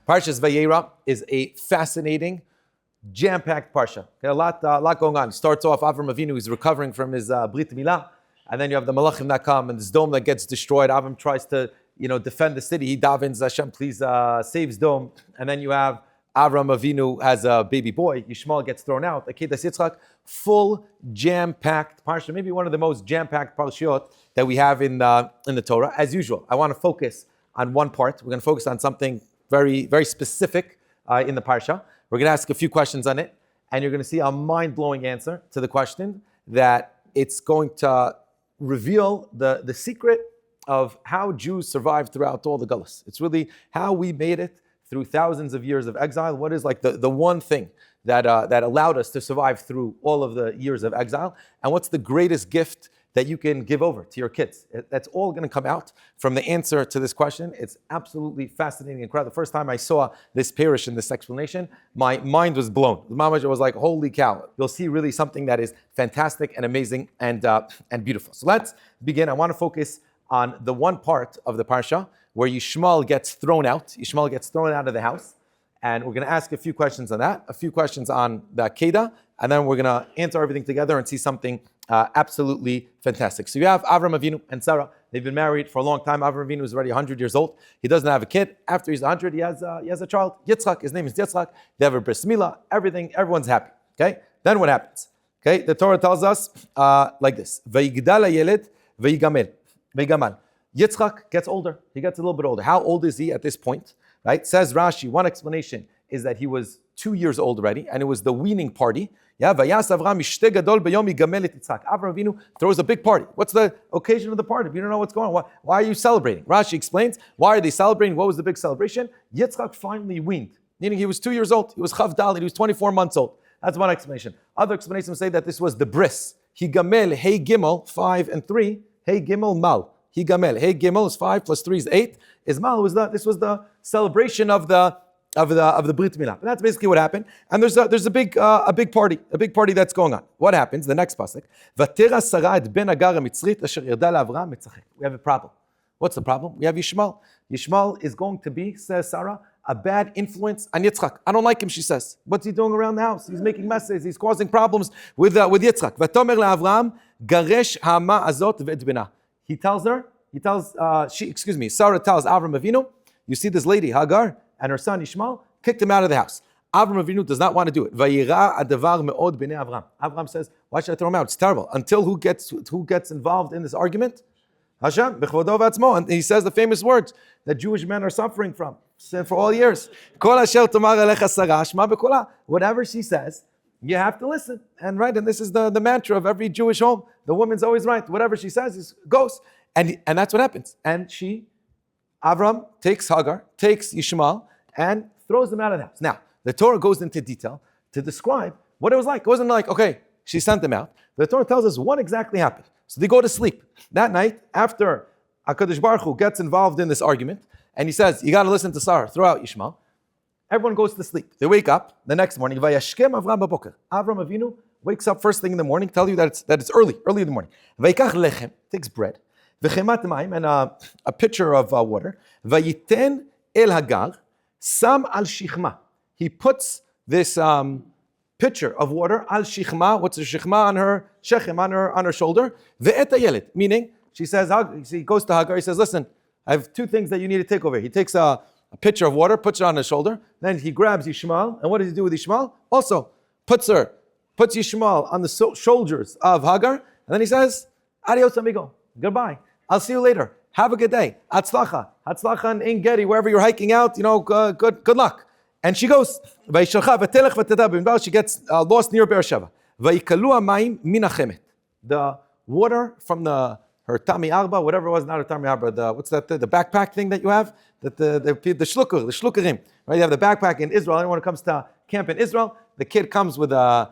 Parshat Vayeira is a fascinating, jam-packed parsha. Okay, a lot going on. It starts off, Avraham Avinu is recovering from his Brit Milah, and then you have the Malachim that come, and this dome that gets destroyed. Avraham tries to, defend the city. He davens, Hashem, please save his dome. And then you have Avraham Avinu has a baby boy. Yishmael gets thrown out. Akeidah Yitzchak, full jam-packed parsha. Maybe one of the most jam-packed parshiot that we have in the Torah. As usual, I want to focus on one part. We're going to focus on something very, very specific in the parsha. We're going to ask a few questions on it, and you're going to see a mind-blowing answer to the question that it's going to reveal the secret of how Jews survived throughout all the Gullus. It's really how we made it through thousands of years of exile. What is like the one thing that allowed us to survive through all of the years of exile, and what's the greatest gift that you can give over to your kids? That's all going to come out from the answer to this question. It's absolutely fascinating and incredible. The first time I saw this parish in this explanation, my mind was blown. The Mamash was like, holy cow. You'll see really something that is fantastic and amazing and beautiful. So let's begin. I want to focus on the one part of the parsha where Yishmael gets thrown out. Yishmael gets thrown out of the house. And we're going to ask a few questions on that, a few questions on the Akeidah, and then we're going to answer everything together and see something absolutely fantastic. So you have Avraham Avinu and Sarah. They've been married for a long time. Avraham Avinu is already 100 years old. He doesn't have a kid. After he's 100, he has a child, Yitzchak. His name is Yitzchak. They have a bris milah. Everyone's happy. Okay. Then what happens? Okay. The Torah tells us like this: Vayigdal hayeled vayigamal. Yitzchak gets older. He gets a little bit older. How old is he at this point? Right? Says Rashi, one explanation is that he was 2 years old already, and it was the weaning party. Avraham Avinu throws a big party. What's the occasion of the party? If you don't know what's going on, why are you celebrating? Rashi explains, why are they celebrating? What was the big celebration? Yitzchak finally weaned, meaning he was 2 years old. He was Chavdal, he was 24 months old. That's one explanation. Other explanations say that this was the bris. Higamel, hey gimel, 5 and 3, hey gimel mal. Higamel, hey gimel is 5 plus 3 is 8. Ismail this was the celebration of the Brit Milah. And that's basically what happened. And there's a big party that's going on. What happens? The next pasuk. Vatera Sarah et ben Hagar hamitzrit asher yarda laAvraham mitzachek. We have a problem. What's the problem? We have Yishmael. Yishmael is going to be, says Sarah, a bad influence on Yitzchak. I don't like him, she says. What's he doing around the house? He's making messes. He's causing problems with Yitzchak. Vatomer laAvraham garesh ha'ama azot ve'et bena. Sarah tells Avraham Avinu, you see this lady, Hagar, and her son Yishmael, kicked him out of the house. Avraham Avinu does not want to do it. Vayera adavar me'od b'nei Avraham. Avraham says, why should I throw him out? It's terrible. Until who gets involved in this argument? Hashem, b'chvodo v'atzmo. And he says the famous words that Jewish men are suffering from for all years. Kol asher tomar alecha Sarah, shma b'kola. Whatever she says, you have to listen. And this is the mantra of every Jewish home. The woman's always right. Whatever she says goes. And that's what happens. And Avraham takes Hagar, takes Yishmael, and throws them out of the house. Now, the Torah goes into detail to describe what it was like. It wasn't like, okay, she sent them out. The Torah tells us what exactly happened. So they go to sleep. That night, after HaKadosh Baruch Hu gets involved in this argument, and he says, you got to listen to Sarah, throw out Yishmael, everyone goes to sleep. They wake up the next morning. Vayashkem Avraham baboker. Avraham Avinu wakes up first thing in the morning, tell you that it's early in the morning. Vayikach lechem, takes bread, v'chemat mayim, and a pitcher of water. Vayiten el Hagar, sam al shichma. He puts this pitcher of water al shichma. What's a shichma on her shechem, on her shoulder? Ve'et hayeled, meaning he goes to Hagar. He says, "Listen, I have two things that you need to take over." He takes a pitcher of water, puts it on his shoulder. Then he grabs Yishmael, and what does he do with Yishmael? Also puts Yishmael on the shoulders of Hagar, and then he says, "Adios, amigo. Goodbye. I'll see you later. Have a good day. Hatzlacha in Ein Gedi, wherever you're hiking out. Good luck." And she goes. She gets lost near Beersheba. The water from her Tami Arba, whatever it was, not her Tami Arba. What's that? The backpack thing that you have? The shlukerim. Right? You have the backpack in Israel. Anyone who comes to camp in Israel, the kid comes with a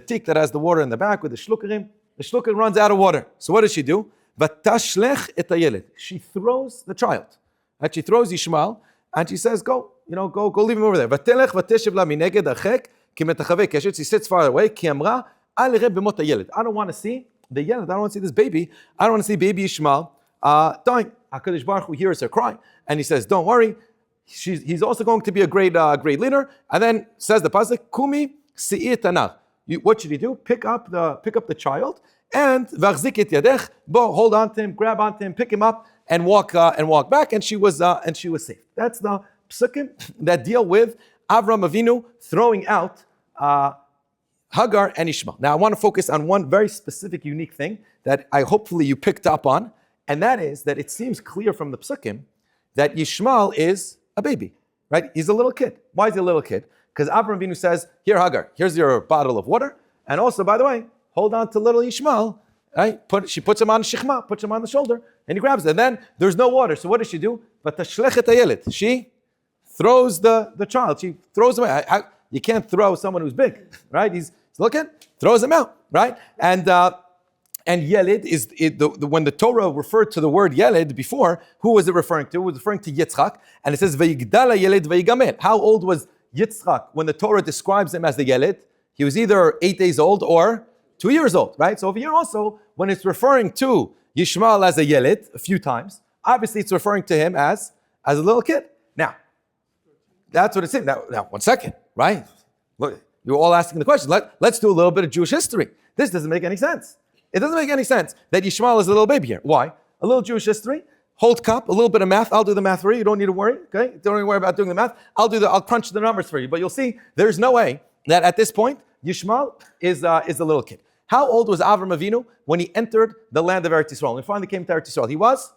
tik that has the water in the back with the shlukerim. The shluker runs out of water. So what does she do? She throws the child. And she throws Yishmael, and she says, go leave him over there. She sits far away. I don't want to see the Yeled. I don't want to see this baby. I don't want to see baby Yishmael dying. HaKadosh Baruch Hu hears her cry, and he says, don't worry. he's also going to be a great leader. And then says the pasuk, Kumi si'i tanach. What should he do? Pick up the child and v'achzik et yadech. Hold on to him, grab onto him, pick him up, and walk back. And she was safe. That's the psukim that deal with Avraham Avinu throwing out Hagar and Yishmael. Now I want to focus on one very specific, unique thing that hopefully you picked up on, and that is that it seems clear from the psukim that Yishmael is a baby, right? He's a little kid. Why is he a little kid? Because Avraham Avinu says, "Here, Hagar, here's your bottle of water, and also, by the way, hold on to little Yishmael." Right? She puts him on shikma, puts him on the shoulder, and he grabs it. And then there's no water, so what does she do? She throws the child. She throws him away. You can't throw someone who's big, right? He's looking, throws him out, right? And Yelid is when the Torah referred to the word Yelid before, who was it referring to? It was referring to Yitzchak, and it says Vayigdala Yelid Vayigamer. How old was Yitzchak when the Torah describes him as the Yelid? He was either 8 days old or 2 years old, right? So over here also, when it's referring to Yishmael as a Yelid a few times, obviously it's referring to him as a little kid. Now, that's what it's saying. Now, 1 second, right? Look, you're all asking the question. Let's do a little bit of Jewish history. This doesn't make any sense. It doesn't make any sense that Yishmael is a little baby here. Why? A little Jewish history. Hold cup, a little bit of math. I'll do the math for you. You don't need to worry, okay? Don't need to worry about doing the math. I'll crunch the numbers for you. But you'll see there's no way that at this point, Yishmael is a little kid. How old was Avraham Avinu when he entered the land of Eretz Yisrael? When he finally came to Eretz Yisrael, he was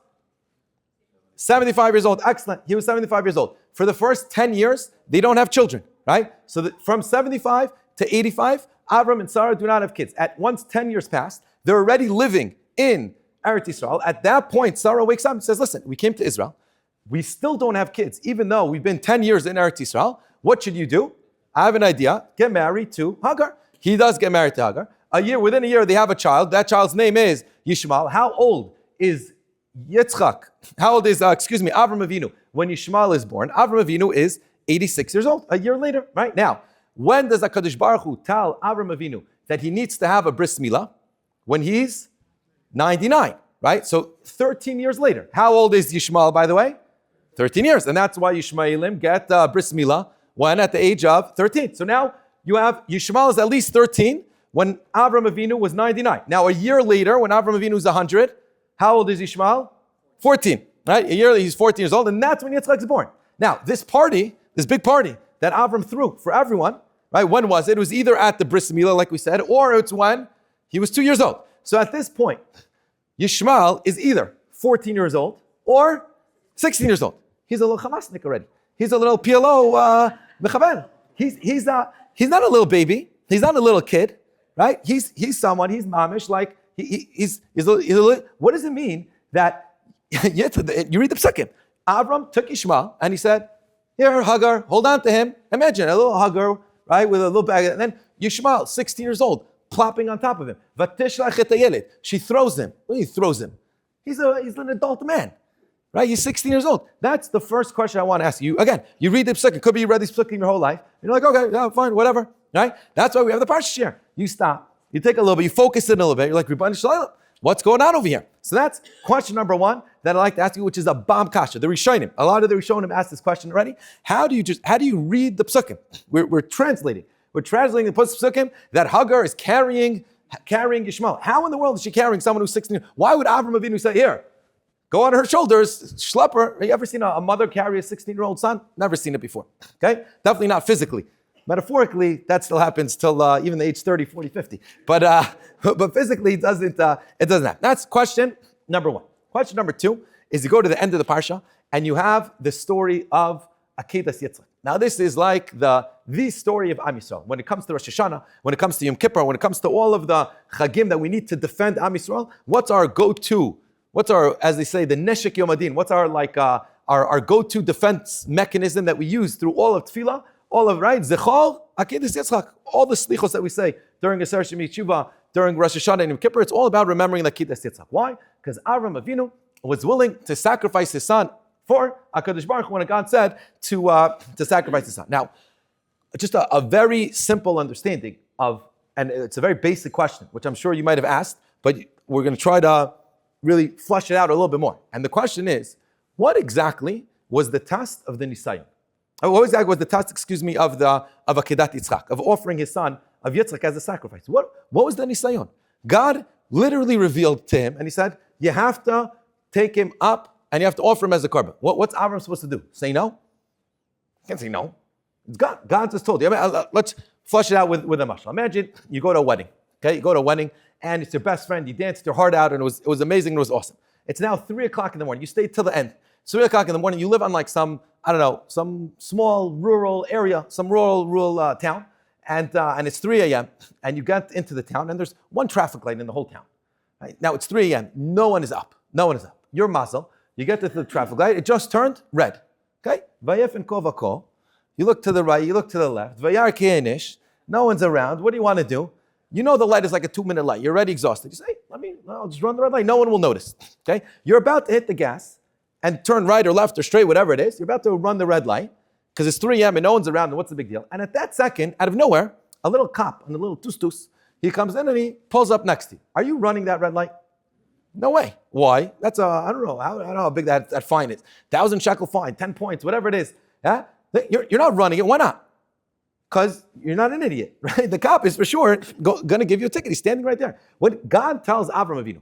75 years old. Excellent. He was 75 years old. For the first 10 years, they don't have children, right? So from 75 to 85, Avram and Sarah do not have kids. At once 10 years passed, they're already living in Eretz Yisrael. At that point, Sarah wakes up and says, listen, we came to Israel. We still don't have kids, even though we've been 10 years in Eretz Yisrael. What should you do? I have an idea. Get married to Hagar. He does get married to Hagar. Within a year, they have a child. That child's name is Yishmael. How old is Yitzchak? How old is, Avraham Avinu when Yishmael is born? Avraham Avinu is 86 years old, a year later, right? Now, when does HaKadosh Baruch Hu tell Avraham Avinu that he needs to have a bris milah? When he's 99, right? So 13 years later. How old is Yishmael, by the way? 13 years. And that's why Yishmaelim get bris milah when at the age of 13. So now you have Yishmael is at least 13 when Avraham Avinu was 99. Now a year later, when Avraham Avinu is 100, how old is Yishmael? 14, right? A year later, he's 14 years old, and that's when Yitzchak is born. Now, this big party that Avram threw for everyone, right? When was it? It was either at the bris milah, like we said, or it's when he was 2 years old. So at this point, Yishmael is either 14 years old or 16 years old. He's a little Hamasnik already. He's a little PLO mechaber. He's not a little baby. He's not a little kid, right? He's someone. He's mamish. Like he's a little. What does it mean that you read the psukim? Avram took Yishmael and he said, "Here, Hagar, hold on to him." Imagine a little Hagar, right, with a little bag, and then Yishmael, 16 years old, plopping on top of him. She throws him. What do you throws him? He's an adult man, right? He's 16 years old. That's the first question I want to ask you. Again, you read the psukim. Could be you read this psukim your whole life. You're like, okay, yeah, fine, whatever, right? That's why we have the Parshat Vayeira. You stop. You take a little bit. You focus in a little bit. You're like, Rabbeinu Bachya, what's going on over here? So that's question number one that I like to ask you, which is a bomb kasha. The Rishonim. A lot of the Rishonim asked this question already. How do you read the psukim? We're translating. We're translating the psukim that Hagar is carrying Yishmael. How in the world is she carrying someone who's 16? Why would Avraham Avinu say, here, go on her shoulders, schlep her? Have you ever seen a mother carry a 16-year-old son? Never seen it before. Okay? Definitely not physically. Metaphorically, that still happens till even the age 30, 40, 50. But physically, it doesn't happen. That's question number one. Question number two is you go to the end of the parsha and you have the story of Akeidah Yitzchak. Now this is like the story of Am Yisrael. When it comes to Rosh Hashanah, when it comes to Yom Kippur, when it comes to all of the chagim that we need to defend Am Yisrael, what's our go-to? What's our, as they say, the neshek yom adin? What's our our go-to defense mechanism that we use through all of tefillah? All of, right? Zechol, Akeidah Yitzchak. All the slichos that we say during Aser Shemi Tshuva, during Rosh Hashanah and Yom Kippur, it's all about remembering the Akeidah Yitzchak. Why? Because Avraham Avinu was willing to sacrifice his son for HaKadosh Baruch Hu when God said to sacrifice his son. Now, just a very simple understanding of, and it's a very basic question, which I'm sure you might have asked, but we're going to try to really flush it out a little bit more. And the question is, what exactly was the test of the Nisayon? What exactly was the task, of Akeidah Yitzchak, of offering his son, of Yitzchak as a sacrifice? What was the nisayon? God literally revealed to him, and he said, you have to take him up, and you have to offer him as a korban. What's Avraham supposed to do? Say no? You can't say no. It's God. God just told you. Let's flush it out with a mashal. Imagine you go to a wedding. Okay, you go to a wedding, and it's your best friend. You danced your heart out, and it was amazing. It was awesome. It's now 3 o'clock in the morning. You stayed till the end. 3 o'clock in the morning. You live on like some small rural area, some rural town, and it's 3 a.m. and you get into the town, and there's one traffic light in the whole town. Right? Now it's 3 a.m. No one is up. You're mazel. You get to the traffic light. It just turned red. Okay? Vayef and kovako. You look to the right. You look to the left. Vayera keinish. No one's around. What do you want to do? You know the light is like a 2-minute light. You're already exhausted. You say, I'll just run the red light. No one will notice. Okay? You're about to hit the gas and turn right or left or straight, whatever it is. You're about to run the red light because it's 3 a.m. and no one's around. And what's the big deal? And at that second, out of nowhere, a little cop and a little tus, he comes in and he pulls up next to you. Are you running that red light? No way. Why? That's I don't know how big that fine is. 1,000 shekel fine, 10 points, whatever it is. Yeah? You're not running it. Why not? Because you're not an idiot, right? The cop is for sure going to give you a ticket. He's standing right there. What God tells Avraham Avinu,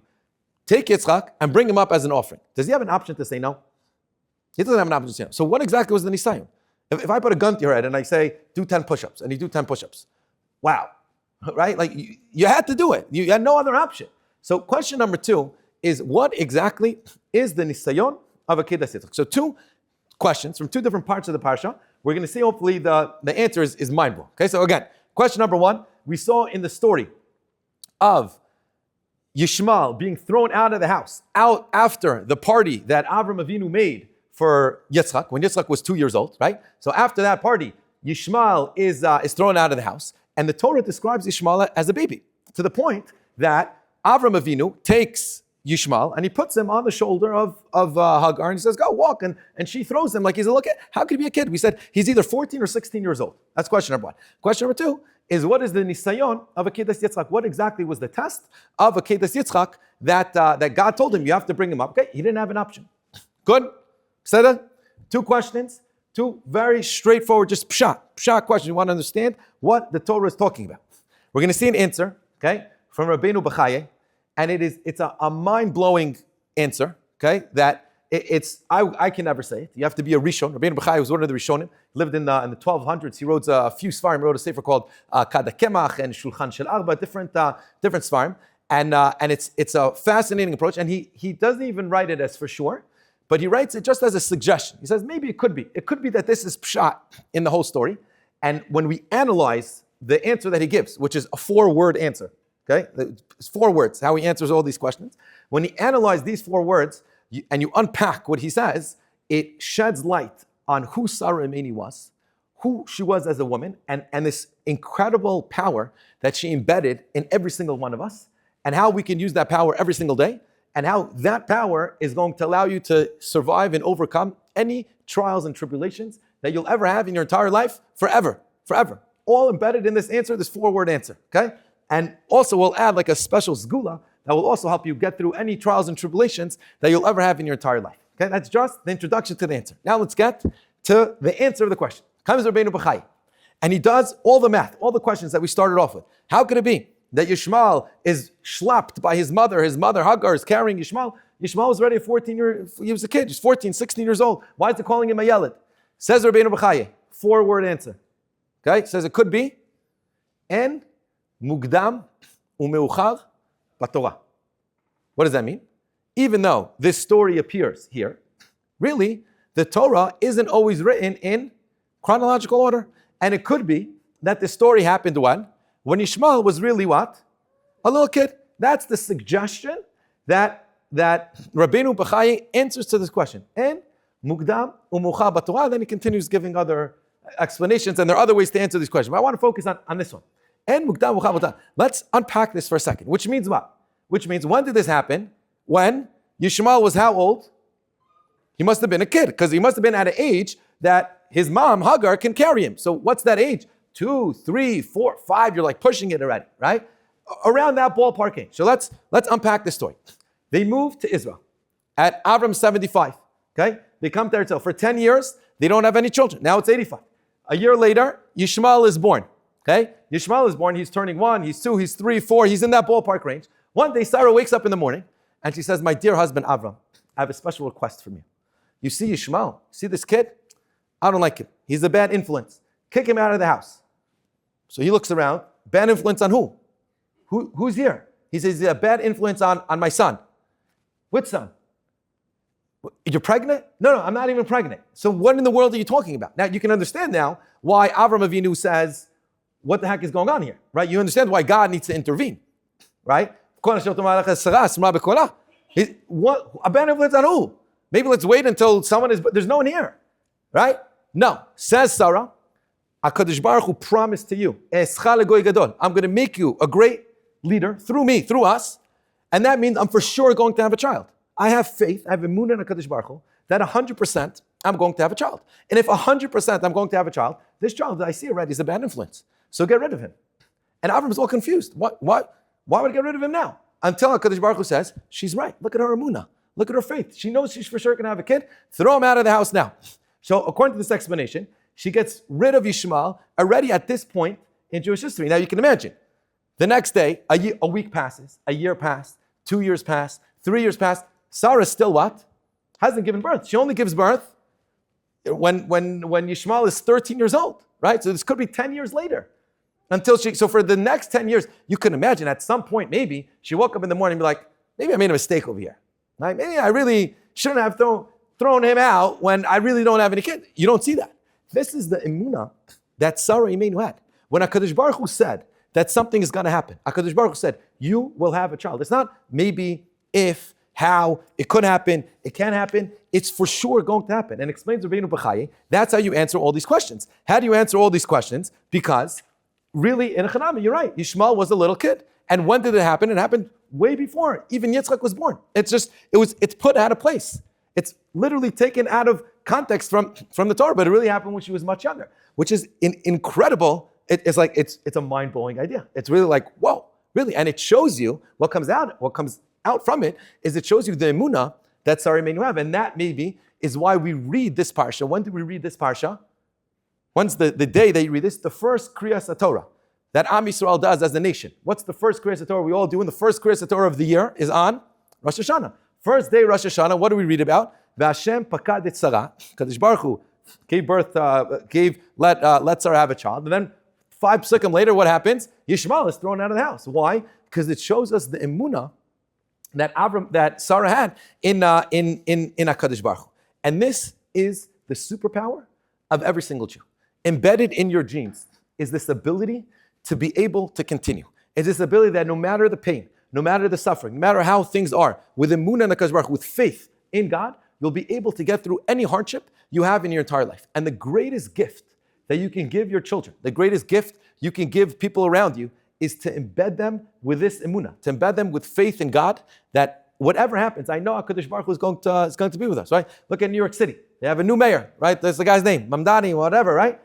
take Yitzchak and bring him up as an offering. Does he have an option to say no? He doesn't have an option to say no. So what exactly was the nisayon? If I put a gun to your head and I say, do 10 push-ups, and you do 10 push-ups, wow, right? Like you had to do it. You had no other option. So question number 2 is, what exactly is the nisayon of Akeidah Yitzchak? So 2 questions from 2 different parts of the parsha. We're going to see, hopefully, the answer is mind-blowing. Okay, so again, question number 1, we saw in the story of Yishmael being thrown out of the house, out after the party that Avraham Avinu made for Yitzchak, when Yitzchak was 2 years old, right? So after that party, Yishmael is thrown out of the house, and the Torah describes Yishmael as a baby, to the point that Avraham Avinu takes Yishmael and he puts him on the shoulder of Hagar and he says, go walk, and she throws him like he's a little kid. How could he be a kid? We said he's either 14 or 16 years old. That's question number 1. Question number 2 is, what is the nisayon of Akeidah Yitzchak? What exactly was the test of Akeidah Yitzchak that God told him you have to bring him up? Okay, he didn't have an option. Good? Said 2 questions, 2 very straightforward, just pshat questions. You want to understand what the Torah is talking about. We're going to see an answer, okay, from Rabbeinu Bachya. And it's a mind-blowing answer, okay, that I can never say it. You have to be a Rishon. Rabbeinu Bachya was one of the Rishonim, lived in the 1200s. He wrote a few Svarim. He wrote a sefer called Kada Kemach and Shulchan Shel Arba, different Svarim. And it's a fascinating approach. And he doesn't even write it as for sure, but he writes it just as a suggestion. He says, maybe it could be. It could be that this is pshat in the whole story. And when we analyze the answer that he gives, which is a 4-word answer, okay, it's 4 words, how he answers all these questions. When you analyze these 4 words and you unpack what he says, it sheds light on who Sarah Imeni was, who she was as a woman, and this incredible power that she embedded in every single one of us, and how we can use that power every single day, and how that power is going to allow you to survive and overcome any trials and tribulations that you'll ever have in your entire life, forever. All embedded in this answer, this 4-word answer, okay? And also we'll add like a special zgula that will also help you get through any trials and tribulations that you'll ever have in your entire life. Okay, that's just the introduction to the answer. Now let's get to the answer of the question. Comes Rabbeinu Bachya, and he does all the math, all the questions that we started off with. How could it be that Yishmael is schlapped by his mother Hagar is carrying Yishmael? Yishmael was already he was a kid, he's 14, 16 years old. Why is it calling him a yeled? Says Rabbeinu Bachya, 4-word answer. Okay, says it could be, and Mugdam umeuchar b'Torah. What does that mean? Even though this story appears here, really, the Torah isn't always written in chronological order. And it could be that the story happened when Yishmael was really what? A little kid. That's the suggestion that Rabbeinu Bachya answers to this question. And Mugdam umeuchar b'Torah, then he continues giving other explanations, and there are other ways to answer these questions. But I want to focus on this one. And Mugdam umeuchar b'Torah. Let's unpack this for a second. Which means what? Which means, when did this happen? When Yishmael was how old? He must have been a kid, because he must have been at an age that his mom, Hagar, can carry him. So what's that age? 2, 3, 4, 5, you're like pushing it already, right? Around that ballpark age. So let's unpack this story. They moved to Israel at Avraham 75, okay? They come to Eretz Yisrael. For 10 years, They don't have any children. Now it's 85. A year later, Yishmael is born. Okay? Yishmael is born. He's turning 1, he's 2, he's 3, 4. He's in that ballpark range. One day, Sarah wakes up in the morning and she says, my dear husband, Avraham, I have a special request from you. You see Yishmael? See this kid? I don't like him. He's a bad influence. Kick him out of the house. So he looks around. Bad influence on who? Who's here? He says, he's a bad influence on my son. Which son? You're pregnant? No, I'm not even pregnant. So what in the world are you talking about? Now you can understand now why Avraham Avinu says, what the heck is going on here? Right? You understand why God needs to intervene. Right? What? A bad influence on who? Maybe let's wait until someone is, but there's no one here. Right? No. Says Sarah, HaKadosh Baruch Hu promised to you, I'm going to make you a great leader through me, through us, and that means I'm for sure going to have a child. I have faith, I have emunah in HaKadosh Baruch Hu, that 100% I'm going to have a child. And if 100% I'm going to have a child, this child that I see already is a bad influence. So get rid of him. And Avraham is all confused. Why would I get rid of him now? Until HaKadosh Baruch Hu says, she's right. Look at her emunah. Look at her faith. She knows she's for sure going to have a kid. Throw him out of the house now. So according to this explanation, she gets rid of Yishmael already at this point in Jewish history. Now you can imagine, the next day, a week passes, a year passed, 2 years passed, 3 years passed. Sarah still what? Hasn't given birth. She only gives birth when Yishmael is 13 years old, right? So this could be 10 years later. So for the next 10 years, you can imagine at some point, maybe she woke up in the morning and be like, maybe I made a mistake over here. Right? Maybe I really shouldn't have thrown him out when I really don't have any kids. You don't see that. This is the emunah that Sarah Imenu had. When HaKadosh Baruch Hu said that something is going to happen, HaKadosh Baruch Hu said, you will have a child. It's not maybe, if, how, it could happen, it can happen. It's for sure going to happen. And explains Rabbeinu Bachya, that's how you answer all these questions. How do you answer all these questions? Because really, in a Chanami, you're right. Yishmael was a little kid. And when did it happen? It happened way before even Yitzchak was born. It's put out of place. It's literally taken out of context from the Torah, but it really happened when she was much younger, which is incredible. It's a mind-blowing idea. It's really like, whoa, really. And it shows you what comes out from it is it shows you the emunah that Sarah may have. And that maybe is why we read this parsha. When did we read this parsha? When's the day that you read this? The first Kriyas Torah that Am Yisrael does as a nation. What's the first Kriyas Torah we all do? And the first Kriyas Torah of the year is on Rosh Hashanah. First day Rosh Hashanah, what do we read about? V'Hashem pakad et Sarah. Kadosh Baruch Hu gave birth, let Sarah have a child. And then 5 seconds later, what happens? Yishmael is thrown out of the house. Why? Because it shows us the emunah that Sarah had in HaKadosh Baruch Hu. And this is the superpower of every single Jew. Embedded in your genes is this ability to be able to continue. It's this ability that no matter the pain, no matter the suffering, no matter how things are, with emunah and HaKadosh Baruch Hu, with faith in God, you'll be able to get through any hardship you have in your entire life. And the greatest gift that you can give your children, the greatest gift you can give people around you, is to embed them with this emunah, to embed them with faith in God, that whatever happens, I know HaKadosh Baruch Hu is going to be with us, right? Look at New York City. They have a new mayor, right? That's the guy's name, Mamdani, whatever, right?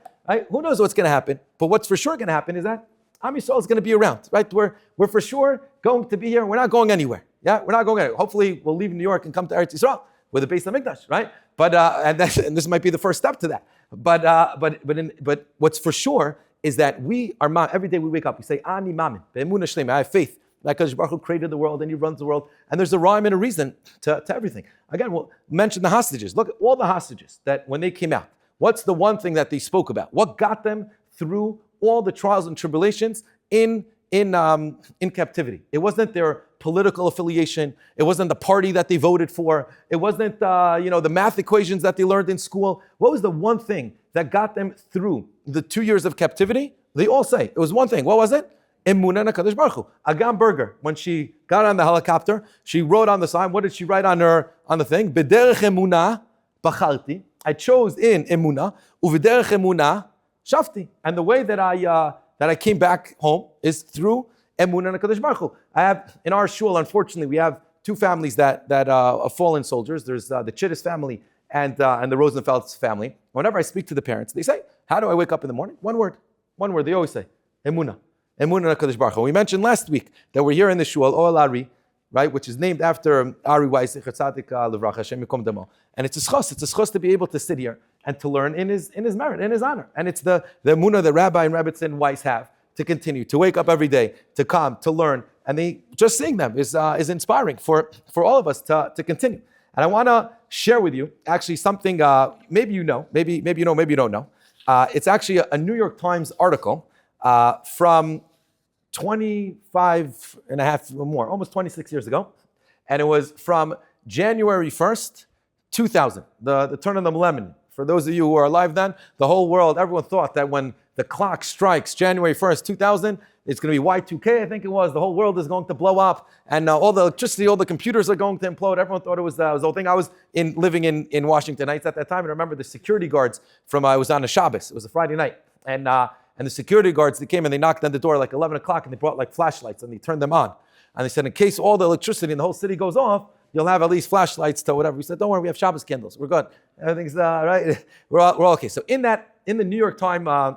Who knows what's going to happen? But what's for sure going to happen is that Am Yisrael is going to be around, right? We're for sure going to be here. We're not going anywhere. Yeah, we're not going anywhere. Hopefully, we'll leave New York and come to Eretz Yisrael with the Beis HaMikdash, right? But and this might be the first step to that. But what's for sure is that we are every day we wake up, we say Ani Mamin, Be'emunah Shleima. I have faith that HaKadosh Baruch Hu created the world and He runs the world, and there's a rhyme and a reason to everything. Again, we'll mention the hostages. Look at all the hostages that when they came out. What's the one thing that they spoke about? What got them through all the trials and tribulations in captivity? It wasn't their political affiliation. It wasn't the party that they voted for. It wasn't the math equations that they learned in school. What was the one thing that got them through the 2 years of captivity? They all say it was one thing. What was it? Emunah and HaKadosh Baruch Hu. Agam Berger, when she got on the helicopter, she wrote on the sign. What did she write on the thing? B'derech emunah bacharti. I chose in emunah, u'v'derech emunah shafti. And the way that I came back home is through emunah and HaKadosh Baruch Hu. I have in our shul, unfortunately, we have 2 families that are fallen soldiers. There's the Chittis family and the Rosenfeld's family. Whenever I speak to the parents, they say, "How do I wake up in the morning?" One word. They always say, emunah. Emunah and HaKadosh Baruch Hu. We mentioned last week that we're here in the shul, Oel Ari, right, which is named after Ari Weiss, Tzaddik Livracha, Hashem Yikom Damo. And it's a schos to be able to sit here and to learn in his merit, in his honor. And it's the emunah that Rabbi and Rebbetzin Weiss have to continue, to wake up every day, to come, to learn. And just seeing them is inspiring for all of us to continue. And I want to share with you actually something maybe you know, maybe you know, maybe you don't know. It's actually a New York Times article from 25 and a half or more, almost 26 years ago. And it was from January 1st, 2000, the turn of the millennium. For those of you who are alive then, the whole world, everyone thought that when the clock strikes January 1st, 2000, it's going to be Y2K, I think it was. The whole world is going to blow up, and all the electricity, all the computers are going to implode. Everyone thought it was the whole thing. I was living in Washington Heights at that time, and I remember the security guards it was on a Shabbos. It was a Friday night, and the security guards, they came and they knocked on the door like 11 o'clock, and they brought like flashlights, and they turned them on. And they said, in case all the electricity in the whole city goes off, you'll have at least flashlights to whatever. We said, don't worry, we have Shabbos candles. We're good. Everything's right. We're all okay. So in the New York Times,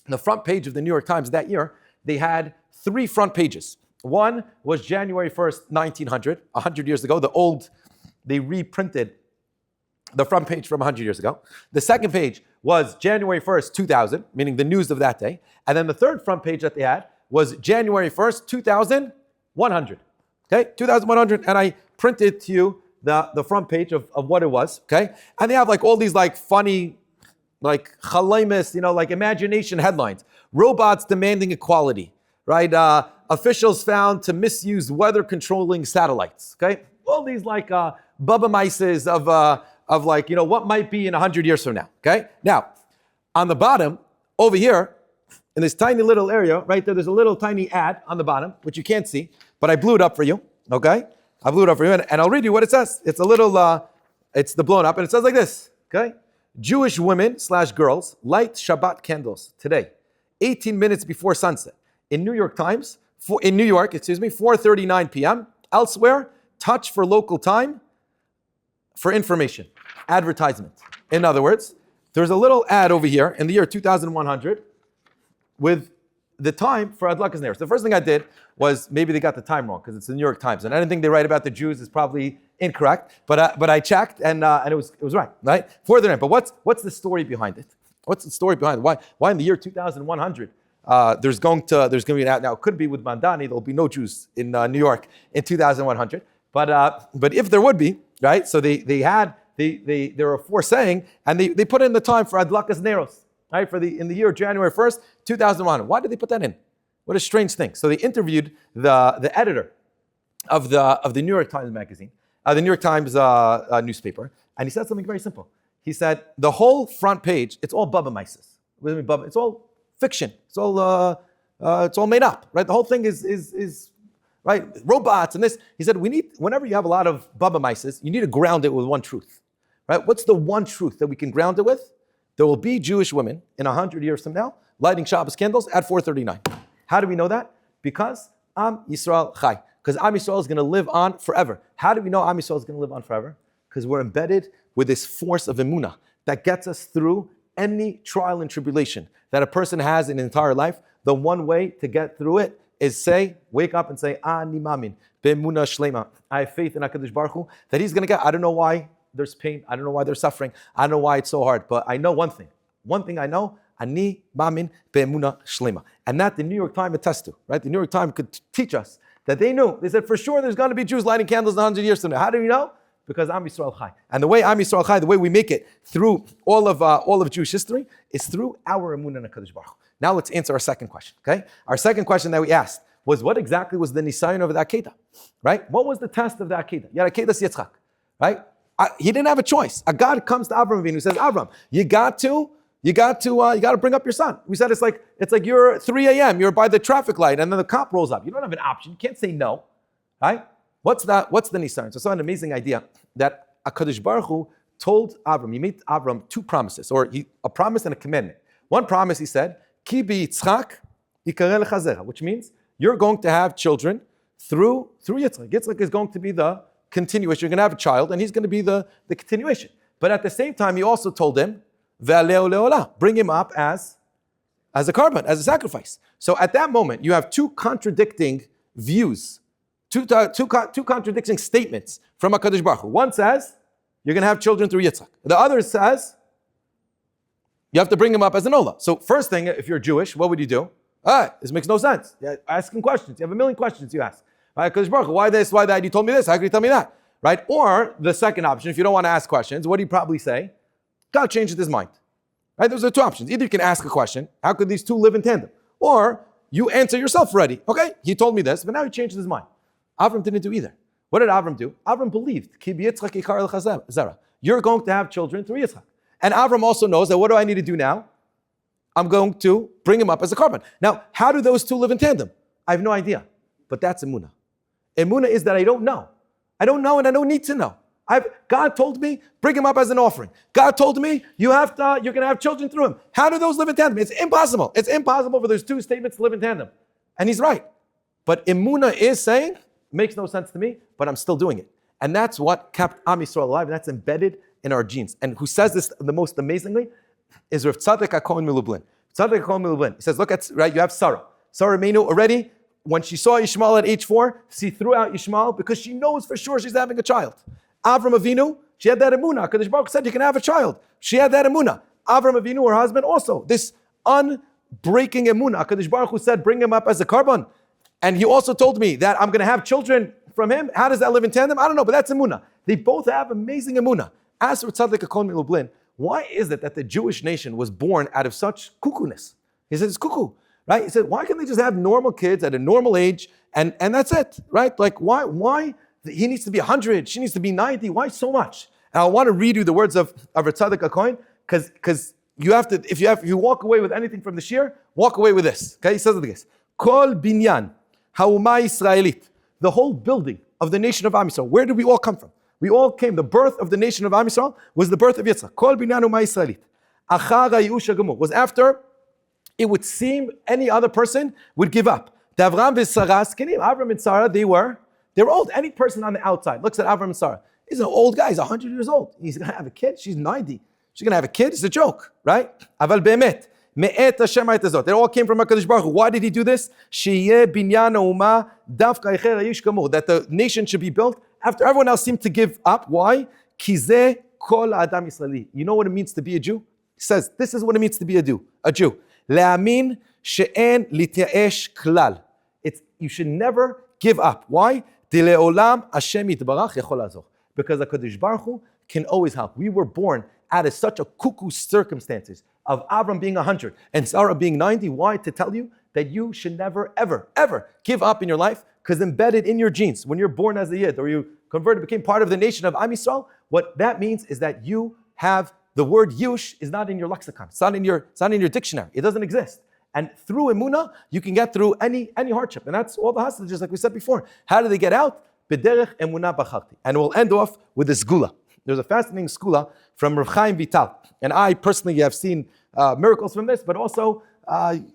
the front page of the New York Times that year, they had 3 front pages. One was January 1st, 1900, 100 years ago. They reprinted the front page from 100 years ago. The second page was January 1st, 2000, meaning the news of that day. And then the third front page that they had was January 1st, 2100. Okay, 2100. And I printed to you the front page of what it was. Okay, and they have like all these like funny, like chalaimis, like imagination headlines. Robots demanding equality, right? Officials found to misuse weather controlling satellites. Okay, all these like bubba mices of like what might be in 100 years from now. Okay, now on the bottom over here in this tiny little area right there's a little tiny ad on the bottom which you can't see, but I blew it up for you. Okay, I blew it up for you, and I'll read you what it says. It's a little, it's the blown up, and it says like this. Okay. Jewish women / girls light Shabbat candles today, 18 minutes before sunset. In New York, 4:39 p.m. Elsewhere, touch for local time for information. Advertisement. In other words, there's a little ad over here in the year 2100 with the time for Adlakas Neros. The first thing I did was maybe they got the time wrong because it's the New York Times, and anything they write about the Jews is probably incorrect. But I checked, and it was right. Further in. But what's the story behind it? What's the story behind it? Why in the year 2100 there's going to be an ad? Now it could be with Mandani. There'll be no Jews in New York in 2100. But if there would be, right? So they were foreseeing, and they put in the time for Adlakas Neros. Right, in the year January 1st, 2001. Why did they put that in? What a strange thing. So they interviewed the editor of the New York Times magazine, the New York Times newspaper, and he said something very simple. He said the whole front page, it's all bubba mices. It's all fiction. It's all made up. Right, the whole thing is right, robots and this. He said whenever you have a lot of bubba mices, you need to ground it with one truth. Right, what's the one truth that we can ground it with? There will be Jewish women in 100 years from now lighting Shabbos candles at 4:39. How do we know that? Because Am Yisrael Chai. Because Am Yisrael is going to live on forever. How do we know Am Yisrael is going to live on forever? Because we're embedded with this force of emunah that gets us through any trial and tribulation that a person has in an entire life. The one way to get through it is wake up and say, Ani Mamin, Be'emunah Shlema. I have faith in HaKadosh Baruch Hu that He's going to get. I don't know why there's pain. I don't know why they're suffering. I don't know why it's so hard. But I know one thing. One thing I know, Ani Mamin Be'emunah Shlema. And that the New York Times attests to, right? The New York Times could teach us that they knew. They said for sure there's going to be Jews lighting candles in 100 years from now. How do we know? Because Am Yisrael Chai. And the way Am Yisrael Chai, the way we make it through all of Jewish history is through our emunah in HaKadosh Baruch Hu. Now let's answer our second question, okay? Our second question that we asked was what exactly was the nisayon of the Akeidah, right? What was the test of the Akeidah? You had Akeidah Yitzchak, right? He didn't have a choice. A God comes to Avraham and says, Avraham, you got to bring up your son. We said it's like you're 3 a.m. You're by the traffic light, and then the cop rolls up. You don't have an option. You can't say no, right? What's that? What's the nisayon? So it's an amazing idea that HaKadosh Baruch Hu told Avraham. He made Avraham 2 promises, or a promise and a commandment. One promise, he said, Ki bi Yitzchak yikareh lecha, which means you're going to have children through Yitzchak. Yitzchak is going to be the continuation. You're going to have a child, and he's going to be the continuation. But at the same time, he also told him, Ve'aleo le'olah, bring him up as a carbon, as a sacrifice. So at that moment, you have 2 contradicting views, two contradicting statements from HaKadosh Baruch Hu. One says, you're going to have children through Yitzchak. The other says, You have to bring him up as an Ola. So first thing, if you're Jewish, what would you do? This makes no sense. You're asking questions. You have a million questions you ask. Right? Kodesh Baruch Hu, why this, why that? You told me this, how could you tell me that? Right? Or the second option, if you don't want to ask questions, what do you probably say? God changed his mind. Right? Those are two options. Either you can ask a question, how could these two live in tandem? Or you answer yourself already. Okay, he told me this, but now he changed his mind. Avram didn't do either. What did Avram do? Avram believed. Ki b'Yitzchak yikar lecha zera. You're going to have children through Yitzchak. And Avram also knows that what do I need to do now? I'm going to bring him up as a carbon. Now, how do those two live in tandem? I have no idea. But that's emunah. Emunah is that I don't know. I don't know and I don't need to know. God told me, bring him up as an offering. God told me, you're going to have children through him. How do those live in tandem? It's impossible. It's impossible for those two statements to live in tandem. And he's right. But emunah is saying, makes no sense to me, but I'm still doing it. And that's what kept Am Yisrael alive, and that's embedded in our genes. And who says this the most amazingly is Rav Tzadok HaKohen Milublin. Tzadok HaKohen Milublin. He says, look at, right, you have Sarah. Sarah Meinu already, when she saw Yishmael at age 4, she threw out Yishmael because she knows for sure she's having a child. Avram Avinu, she had that emunah. Kadosh Baruch said you can have a child. She had that emunah. Avram Avinu, her husband, also. This unbreaking emunah. Kadosh Baruch Hu said, bring him up as a carbon. And he also told me that I'm going to have children from him. How does that live in tandem? I don't know, but that's emunah. They both have amazing emunah. As for Tzaddik HaKohen Milublin, why is it that the Jewish nation was born out of such cuckoo-ness? He said, it's cuckoo, right? He said, why can't they just have normal kids at a normal age and that's it, right? Like, why? He needs to be 100, she needs to be 90. Why so much? And I want to read you the words of Tzaddik HaKohen, because you have to, if you walk away with anything from the shiur, walk away with this. Okay, he says like this: Kol binyan ha'uma Yisraelit, the whole building of the nation of Am Yisrael. Where did we all come from? We all came. The birth of the nation of Am Yisrael was the birth of Yitzchak. Kol binyan ha'uma Yisraelit. Achar ha'yush ha'gemur was after it would seem any other person would give up. The Avraham v'Sarah skinim. Avraham and Sarah, they're old. Any person on the outside looks at Avraham and Sarah. He's an old guy. He's 100 years old. He's going to have a kid. She's 90. She's going to have a kid. It's a joke, right? Aval be'emet. Me'et Hashem ha'et hazot. They all came from HaKadosh Baruch Hu. Why did he do this? Sheyeh binyan ha'uma davka echer ha'ish kamur. That the nation should be built after everyone else seemed to give up. Why? Ki zeh kol adam Yisraeli. You know what it means to be a Jew? He says, this is what it means to be a Jew. Le'amin she'en lityaesh klal. You should never give up. Why? Dile'olam Hashem yitbarach yachol lazor. Because HaKadosh Baruch Hu can always help. We were born out of such a cuckoo circumstances of Avram being 100 and Sarah being 90. Why? To tell you that you should never, ever, ever give up in your life, because embedded in your genes, when you're born as a Yid or you converted, became part of the nation of Am Yisrael, what that means is that you have the word Yush is not in your lexicon. It's not in your dictionary. It doesn't exist. And through emunah, you can get through any hardship. And that's all the hostages, like we said before. How do they get out? B'derech emunah b'charti. And we'll end off with this skula. There's a fascinating skula from Rav Chaim Vital. And I personally have seen miracles from this, but also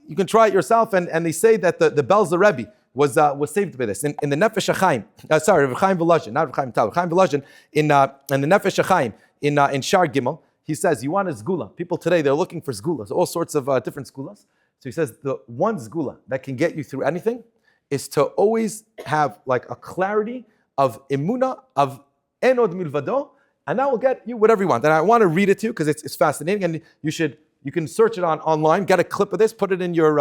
you can try it yourself. And they say that the Belzer Rebbe was saved by this. In the Nefesh HaChaim, Rav Chaim Volozhin, not Rav Chaim Vital, Rav Chaim Volozhin, in the Nefesh HaChaim, in Shar Gimel, he says, you want a skula. People today, they're looking for skulas, all sorts of different skulas. So he says, the one skula that can get you through anything is to always have like a clarity of emunah, of enod milvado, and that will get you whatever you want. And I want to read it to you because it's fascinating, and you can search it online, get a clip of this, put it in your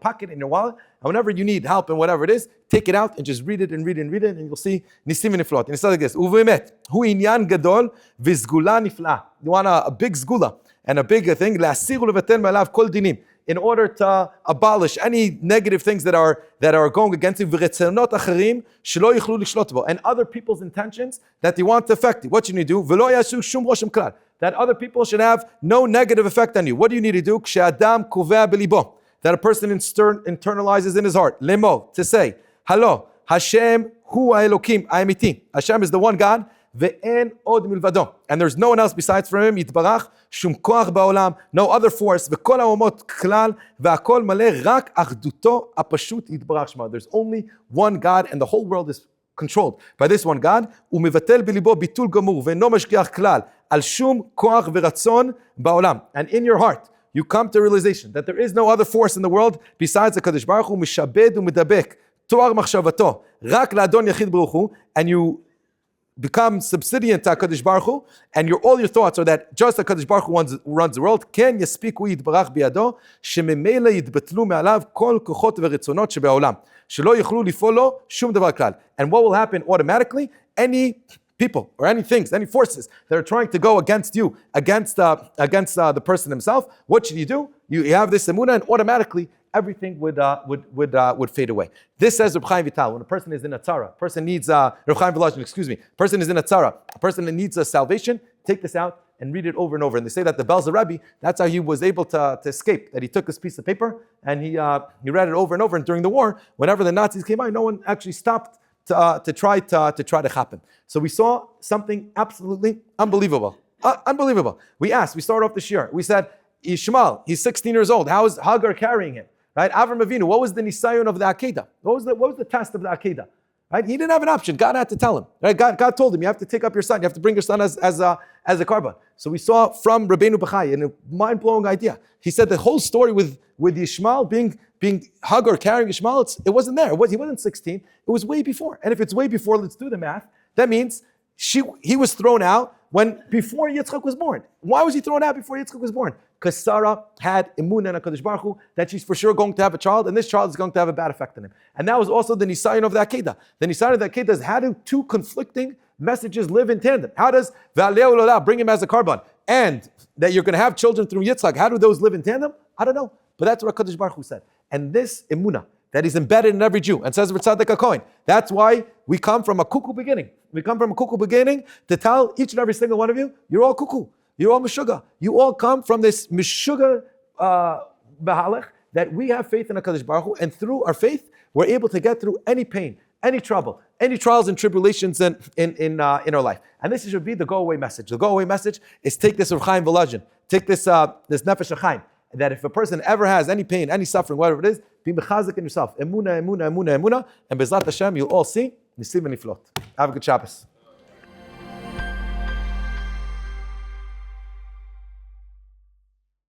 pocket, in your wallet, and whenever you need help and whatever it is, take it out and just read it and read it and read it, and you'll see nisim v'niflot. And it says like this: Uvemet hu inyan gadol v'zgula nifla. You want a big zgula and a big thing, la'asir u'levatel ma'alav kol dinim, in order to abolish any negative things that are going against you, v'retzonot acharim shelo yichlu lishlot bo, and other people's intentions that they want to affect you. What you need to do? V'lo yasu shum roshem klal, that other people should have no negative effect on you. What do you need to do? K'she'adam kovea belibo, that a person internalizes in his heart. Lemo, to say, Halo, Hashem hu ha'elokim ha'emiti. Hashem is the one God. Ve'en od milvado, and there's no one else besides for him. Yitbarach shum koach ba'olam, no other force. Ve'kol ha'omot klal ve'akol maleh rak achduto ha'pashut yitbarach shema. There's only one God, and the whole world is controlled by this one God. U'mevatel bilibo bitul gamur ve'no mashgiach klal al shum koach ve'ratzon ba'olam. And in your heart, you come to realization that there is no other force in the world besides the Kadosh Baruch Hu. Mishabed u'medabek toar machshavato rak la'adon yachid baruch hu, and you become subservient to HaKadosh Baruch Hu, and all your thoughts are that just HaKadosh Baruch Hu runs the world, ken yaspiku yitbarach biyado, shememele yitbetlu me'alav kol kochot v'ritzonot shebe'olam, shelo yichlu lifol lo shum davar klal. And what will happen automatically? Any people or any things, any forces that are trying to go against you, against the person himself, what should you do? You have this emunah, and automatically everything would fade away. This says Reb Chaim Vital, when a person is in a tzara, person needs Reb Chaim Volozhin, person is in a tzara, a person that needs a salvation, take this out and read it over and over. And they say that the Belzer Rebbe, that's how he was able to escape. That he took this piece of paper and he read it over and over. And during the war, whenever the Nazis came out, no one actually stopped to try to happen. So we saw something absolutely unbelievable. Unbelievable. We started off the shiur. We said, Yishmael, he's 16 years old. How is Hagar carrying him? Right? Avraham Avinu, what was the nisayon of the Akeidah? What was the test of the Akeidah? Right? He didn't have an option. God had to tell him. Right? God told him, you have to take up your son. You have to bring your son as a carbon. So we saw from Rabbeinu Bachya, in a mind-blowing idea. He said the whole story with Yishmael being Hagar carrying Yishmael, it wasn't there. He wasn't 16. It was way before. And if it's way before, let's do the math. That means he was thrown out before Yitzchak was born. Why was he thrown out before Yitzchak was born? Because Sarah had emunah in HaKadosh Baruch Hu that she's for sure going to have a child, and this child is going to have a bad effect on him. And that was also the nisayon of the Akeidah. The nisayon of the Akeidah is how do two conflicting messages live in tandem? How does Va'aleu Lola bring him as a carbon, and that you're going to have children through Yitzchak, how do those live in tandem? I don't know. But that's what HaKadosh Baruch Hu said. And this emunah that is embedded in every Jew, and says Tzaddik HaKohen, that's why we come from a cuckoo beginning. We come from a cuckoo beginning to tell each and every single one of you, you're all cuckoo. You're all Meshuggah. You all come from this Meshuggah Bahalach, that we have faith in HaKadosh Baruch Hu, and through our faith, we're able to get through any pain, any trouble, any trials and tribulations in our life. And this should be the go-away message. The go-away message is take this Reb Chaim Volozhin, take this Nefesh HaChaim, that if a person ever has any pain, any suffering, whatever it is, be mechazik in yourself. Emunah, emunah, emunah, emunah, and Bezrat Hashem, you'll all see Nisim and Niflot. Have a good Shabbos.